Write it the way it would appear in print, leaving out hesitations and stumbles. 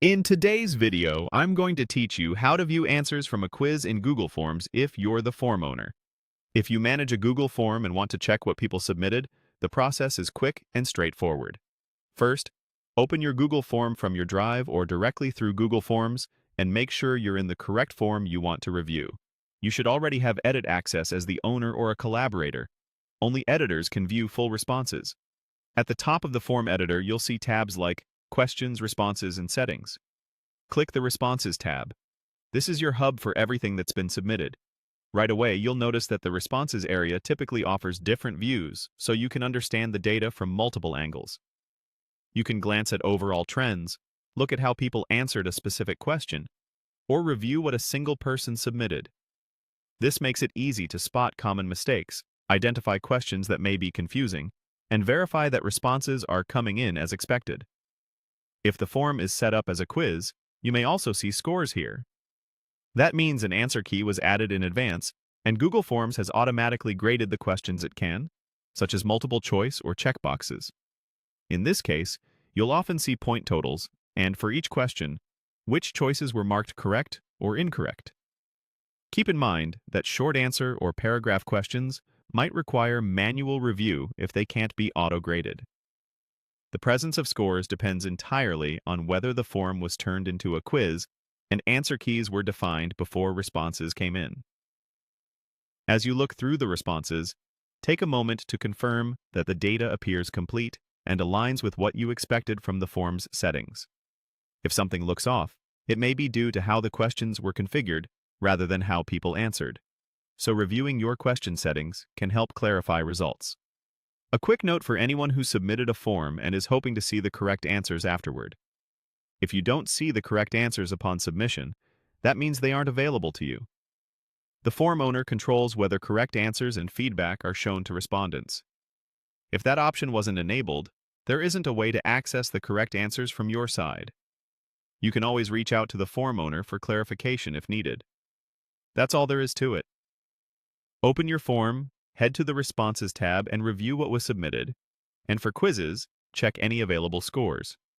In today's video, I'm going to teach you how to view answers from a quiz in Google Forms if you're the form owner. If you manage a Google form and want to check what people submitted, the process is quick and straightforward. First, open your Google form from your Drive or directly through Google Forms and make sure you're in the correct form you want to review. You should already have edit access as the owner or a collaborator. Only editors can view full responses. At the top of the form editor, you'll see tabs like Questions, Responses, and Settings. Click the Responses tab. This is your hub for everything that's been submitted. Right away, you'll notice that the Responses area typically offers different views, so you can understand the data from multiple angles. You can glance at overall trends, look at how people answered a specific question, or review what a single person submitted. This makes it easy to spot common mistakes, identify questions that may be confusing, and verify that responses are coming in as expected. If the form is set up as a quiz, you may also see scores here. That means an answer key was added in advance, and Google Forms has automatically graded the questions it can, such as multiple choice or checkboxes. In this case, you'll often see point totals, and for each question, which choices were marked correct or incorrect. Keep in mind that short answer or paragraph questions might require manual review if they can't be auto-graded. The presence of scores depends entirely on whether the form was turned into a quiz and answer keys were defined before responses came in. As you look through the responses, take a moment to confirm that the data appears complete and aligns with what you expected from the form's settings. If something looks off, it may be due to how the questions were configured rather than how people answered. So reviewing your question settings can help clarify results. A quick note for anyone who submitted a form and is hoping to see the correct answers afterward. If you don't see the correct answers upon submission, that means they aren't available to you. The form owner controls whether correct answers and feedback are shown to respondents. If that option wasn't enabled, there isn't a way to access the correct answers from your side. You can always reach out to the form owner for clarification if needed. That's all there is to it. Open your form, head to the Responses tab and review what was submitted, and for quizzes, check any available scores.